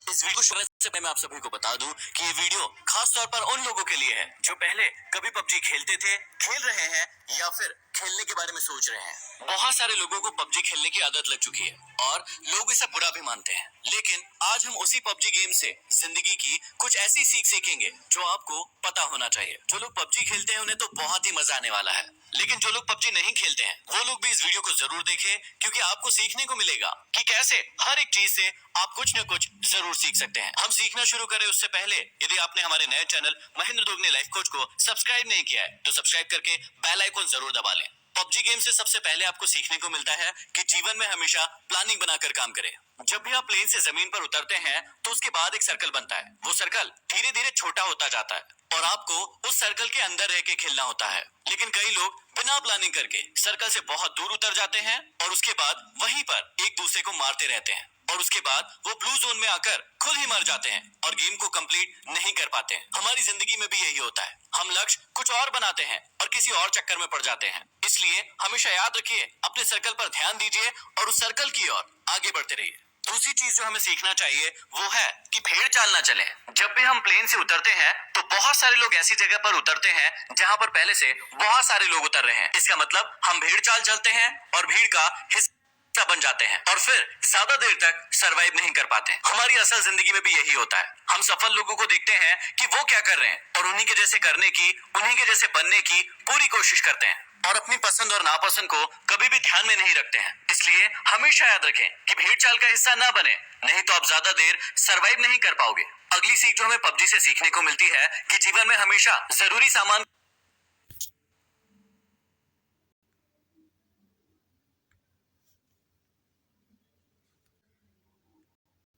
इस वीडियो शुरू से पहले मैं आप सभी को बता दूं कि ये वीडियो खास तौर पर उन लोगों के लिए है जो पहले कभी पबजी खेलते थे, खेल रहे हैं या फिर खेलने के बारे में सोच रहे हैं। बहुत सारे लोगों को पबजी खेलने की आदत लग चुकी है और लोग इसे बुरा भी मानते हैं। लेकिन आज हम उसी पबजी गेम से जिंदगी की कुछ ऐसी सीख सीखेंगे जो आपको पता होना चाहिए। जो लोग पबजी खेलते हैं उन्हें तो बहुत ही मजा आने वाला है, लेकिन जो लोग पबजी नहीं खेलते हैं वो लोग भी इस वीडियो को जरूर देखें, क्योंकि आपको सीखने को मिलेगा कि कैसे हर एक चीज से आप कुछ न कुछ जरूर सीख सकते हैं। हम सीखना शुरू करें उससे पहले यदि आपने हमारे नए channel Mahendra Dogne life coach को सब्सक्राइब नहीं किया है तो सब्सक्राइब करके बेल आइकन जरूर दबा लें। पबजी गेम से सबसे पहले आपको सीखने को मिलता है कि जीवन में हमेशा प्लानिंग बनाकर काम करें। जब भी आप प्लेन से जमीन पर उतरते हैं तो उसके बाद एक सर्कल बनता है। वो सर्कल धीरे धीरे छोटा होता जाता है और आपको उस सर्कल के अंदर रह के खेलना होता है। लेकिन कई लोग बिना प्लानिंग करके सर्कल से बहुत दूर उतर जाते हैं और उसके बाद वहीं पर एक दूसरे को मारते रहते हैं और उसके बाद वो ब्लू जोन में आकर खुद ही मर जाते हैं और गेम को कंप्लीट नहीं कर पाते हैं। हमारी जिंदगी में भी यही होता है, हम लक्ष्य कुछ और बनाते हैं और किसी और चक्कर में पड़ जाते हैं। इसलिए हमेशा याद रखिए, अपने सर्कल पर ध्यान दीजिए और उस सर्कल की ओर आगे बढ़ते रहिए। दूसरी चीज जो हमें सीखना चाहिए वो है कि भेड़ चाल ना चले। जब भी हम प्लेन से उतरते हैं तो बहुत सारे लोग ऐसी जगह पर उतरते हैं जहां पर पहले से बहुत सारे लोग उतर रहे हैं। इसका मतलब हम भेड़ चाल चलते हैं और भीड़ का हिस्सा बन जाते हैं और फिर ज्यादा देर तक सरवाइव नहीं कर पाते। हमारी असल जिंदगी में भी यही होता है। हम सफल लोगों को देखते हैं कि वो क्या कर रहे हैं और उन्हीं के जैसे करने की, उन्हीं के जैसे बनने की पूरी कोशिश करते हैं और अपनी पसंद और नापसंद को कभी भी ध्यान में नहीं रखते हैं। इसलिए हमेशा याद रखें कि भेड़ चाल का हिस्सा ना बने, नहीं तो आप ज्यादा देर सरवाइव नहीं कर पाओगे। अगली सीख जो हमें पबजी से सीखने को मिलती है कि जीवन में हमेशा जरूरी सामान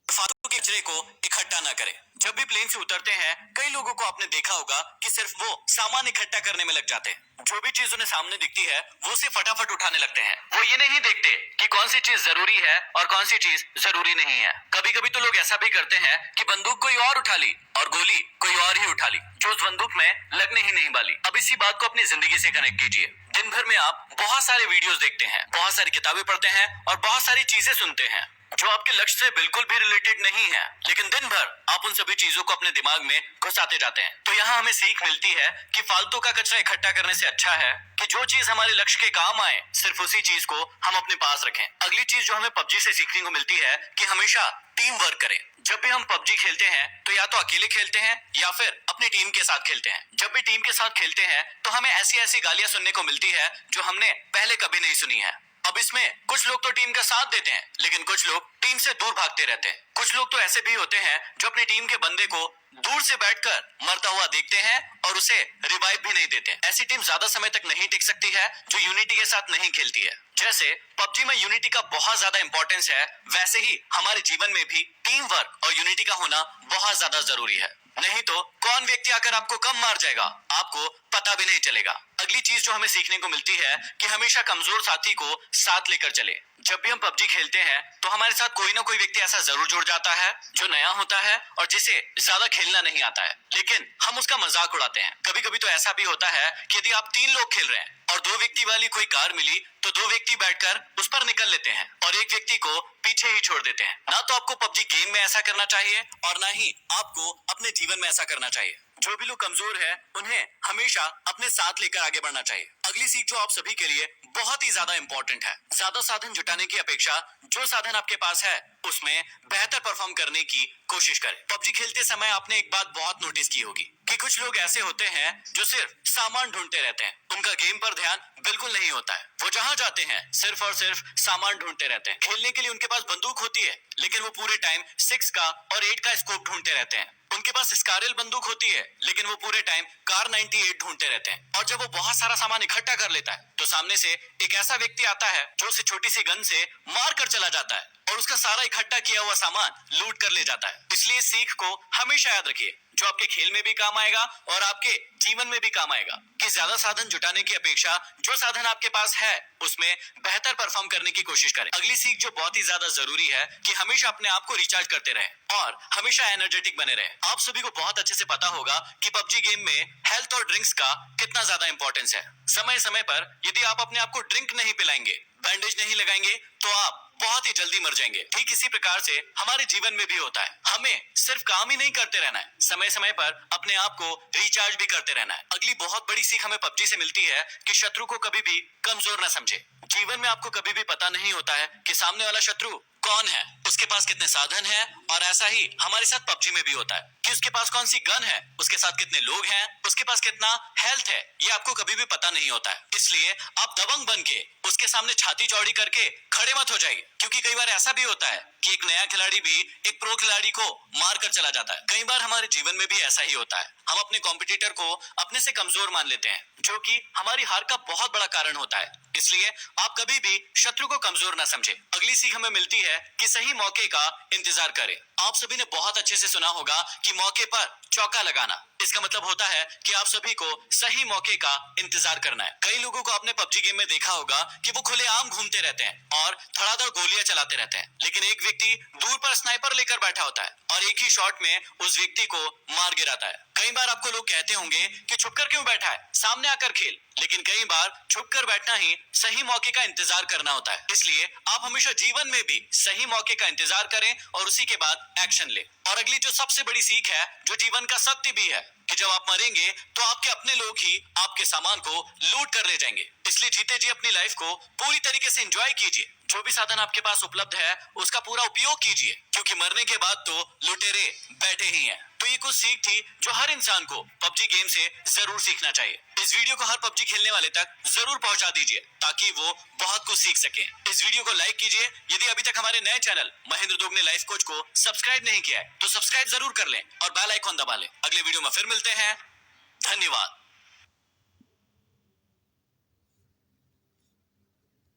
फालतू के कचरे को इकट्ठा ना करें। जब भी प्लेन से उतरते हैं कई लोगों को आपने देखा होगा कि सिर्फ वो सामान इकट्ठा करने में लग जाते हैं। जो भी चीज उन्हें सामने दिखती है वो उसे फटाफट उठाने लगते हैं। वो ये नहीं देखते कि कौन सी चीज जरूरी है और कौन सी चीज जरूरी नहीं है। कभी कभी तो लोग ऐसा भी करते हैं कि बंदूक कोई और उठा ली और गोली कोई और ही उठा ली जो उस बंदूक में लगने ही नहीं वाली। अब इसी बात को अपनी जिंदगी से कनेक्ट कीजिए। दिन भर में आप बहुत सारे वीडियोस देखते हैं, बहुत सारी किताबें पढ़ते हैं और बहुत सारी चीजें सुनते हैं जो आपके लक्ष्य से बिल्कुल भी रिलेटेड नहीं है, लेकिन दिन भर आप उन सभी चीजों को अपने दिमाग में घुसाते जाते हैं। तो यहाँ हमें सीख मिलती है कि फालतू का कचरा इकट्ठा करने से अच्छा है कि जो चीज हमारे लक्ष्य के काम आए सिर्फ उसी चीज को हम अपने पास रखें। अगली चीज जो हमें पबजी से सीखने को मिलती है कि हमेशा टीम वर्क करें। जब भी हम पबजी खेलते हैं तो या तो अकेले खेलते हैं या फिर अपनी टीम के साथ खेलते हैं। जब भी टीम के साथ खेलते हैं तो हमें ऐसी ऐसी गालियां सुनने को मिलती है जो हमने पहले कभी नहीं सुनी है। अब इसमें कुछ लोग तो टीम का साथ देते हैं लेकिन कुछ लोग टीम से दूर भागते रहते हैं। कुछ लोग तो ऐसे भी होते हैं जो अपनी टीम के बंदे को दूर से बैठकर मरता हुआ देखते हैं और उसे रिवाइव भी नहीं देते। ऐसी टीम ज्यादा समय तक नहीं टिक सकती है जो यूनिटी के साथ नहीं खेलती है। जैसे पबजी में यूनिटी का बहुत ज्यादा इंपॉर्टेंस है, वैसे ही हमारे जीवन में भी टीम वर्क और यूनिटी का होना बहुत ज्यादा जरूरी है। नहीं तो कौन व्यक्ति आकर आपको कम मार जाएगा आपको पता भी नहीं चलेगा। अगली चीज जो हमें सीखने को मिलती है कि हमेशा कमजोर साथी को साथ लेकर चले। जब भी हम पबजी खेलते हैं तो हमारे साथ कोई ना कोई व्यक्ति ऐसा जरूर जुड़ जाता है जो नया होता है और जिसे ज्यादा खेलना नहीं आता है, लेकिन हम उसका मजाक उड़ाते हैं। कभी कभी तो ऐसा भी होता है कि यदि आप 3 लोग खेल रहे हैं और 2 व्यक्ति वाली कोई कार मिली तो 2 व्यक्ति बैठकर उस पर निकल लेते हैं और एक व्यक्ति को पीछे ही छोड़ देते हैं। ना तो आपको पबजी गेम में ऐसा करना चाहिए और ना ही आपको अपने जीवन में ऐसा करना चाहिए। जो भी लोग कमजोर है उन्हें हमेशा अपने साथ लेकर आगे बढ़ना चाहिए। अगली सीख जो आप सभी के लिए बहुत ही ज्यादा इंपॉर्टेंट है, ज्यादा साधन जुटाने की अपेक्षा जो साधन आपके पास है उसमें बेहतर परफॉर्म करने की कोशिश करें। पबजी खेलते समय आपने एक बात बहुत नोटिस की होगी कि कुछ लोग ऐसे होते हैं जो सिर्फ सामान ढूंढते रहते हैं, उनका गेम पर ध्यान बिल्कुल नहीं होता है। वो जहां जाते हैं सिर्फ और सिर्फ सामान ढूंढते रहते हैं। खेलने के लिए उनके पास बंदूक होती है लेकिन वो पूरे टाइम 6 का और 8 का स्कोप ढूंढते रहते हैं। उनके पास स्कारल बंदूक होती है लेकिन वो पूरे टाइम कार 98 ढूंढते रहते हैं। और जब वो बहुत सारा सामान इकट्ठा कर लेता है तो सामने से एक ऐसा व्यक्ति आता है जो उसे छोटी सी गन से मार कर चला जाता है और उसका सारा इकट्ठा किया हुआ सामान लूट कर ले जाता है। इसलिए सीख को हमेशा याद रखिए जो आपके खेल में भी काम आएगा और आपके जीवन में भी काम आएगा कि ज्यादा साधन जुटाने की अपेक्षा जो साधन आपके पास है उसमें बेहतर परफॉर्म करने की कोशिश करें। अगली सीख जो बहुत ही ज्यादा जरूरी है कि हमेशा अपने आप को रिचार्ज करते रहें और हमेशा एनर्जेटिक बने रहें। आप सभी को बहुत अच्छे से पता होगा कि पबजी गेम में हेल्थ और ड्रिंक्स का कितना ज्यादा इंपॉर्टेंस है। समय समय पर यदि आप अपने आप को ड्रिंक नहीं पिलाएंगे, बैंडेज नहीं लगाएंगे तो आप बहुत ही जल्दी मर जाएंगे। ठीक इसी प्रकार से हमारे जीवन में भी होता है। हमें सिर्फ काम ही नहीं करते रहना है, समय समय पर अपने आप को रिचार्ज भी करते रहना है। अगली बहुत बड़ी सीख हमें पबजी से मिलती है कि शत्रु को कभी भी कमजोर न समझे। जीवन में आपको कभी भी पता नहीं होता है कि सामने वाला शत्रु कौन है, उसके पास कितने साधन हैं, और ऐसा ही हमारे साथ पबजी में भी होता है कि उसके पास कौन सी गन है, उसके साथ कितने लोग हैं, उसके पास कितना हेल्थ है, ये आपको कभी भी पता नहीं होता है। इसलिए आप दबंग बन के उसके सामने छाती चौड़ी करके खड़े मत हो जाइए, क्योंकि कई बार ऐसा भी होता है कि एक नया खिलाड़ी भी एक प्रो खिलाड़ी को मार कर चला जाता है। कई बार हमारे जीवन में भी ऐसा ही होता है, हम अपने कॉम्पिटिटर को अपने से कमजोर मान लेते हैं, जो कि हमारी हार का बहुत बड़ा कारण होता है। इसलिए आप कभी भी शत्रु को कमजोर ना समझे। अगली सीख हमें मिलती है कि सही मौके का इंतजार करें। आप सभी ने बहुत अच्छे से सुना होगा कि मौके पर चौका लगाना, इसका मतलब होता है कि आप सभी को सही मौके का इंतजार करना है। कई लोगों को आपने पबजी गेम में देखा होगा कि वो खुलेआम घूमते रहते हैं और धड़ाधड़ गोलियां चलाते रहते हैं, लेकिन एक व्यक्ति दूर पर स्नाइपर लेकर बैठा होता है और एक ही शॉट में उस व्यक्ति को मार गिराता है। कई बार आपको लोग कहते होंगे कि छुपकर क्यों बैठा है, सामने आकर खेल, लेकिन कई बार छुपकर बैठना ही सही मौके का इंतजार करना होता है। इसलिए आप हमेशा जीवन में भी सही मौके का इंतजार करें और उसी के बाद एक्शन लें। और अगली जो सबसे बड़ी सीख है, जो जीवन का सत्य भी है, कि जब आप मरेंगे तो आपके अपने लोग ही आपके सामान को लूट कर ले जाएंगे। इसलिए जीते जी अपनी लाइफ को पूरी तरीके से एंजॉय कीजिए। जो भी साधन आपके पास उपलब्ध है उसका पूरा उपयोग कीजिए, क्योंकि मरने के बाद तो लुटेरे बैठे ही हैं। तो ये कुछ सीख थी जो हर इंसान को पबजी गेम से जरूर सीखना चाहिए। इस वीडियो को हर पबजी खेलने वाले तक जरूर पहुंचा दीजिए, ताकि वो बहुत कुछ सीख सके। इस वीडियो को लाइक कीजिए। यदि अभी तक हमारे नए channel Mahendra Dogne life coach को सब्सक्राइब नहीं किया है तो सब्सक्राइब जरूर कर लें और बेल आइकॉन दबा लें। अगले वीडियो में फिर मिलते हैं। धन्यवाद।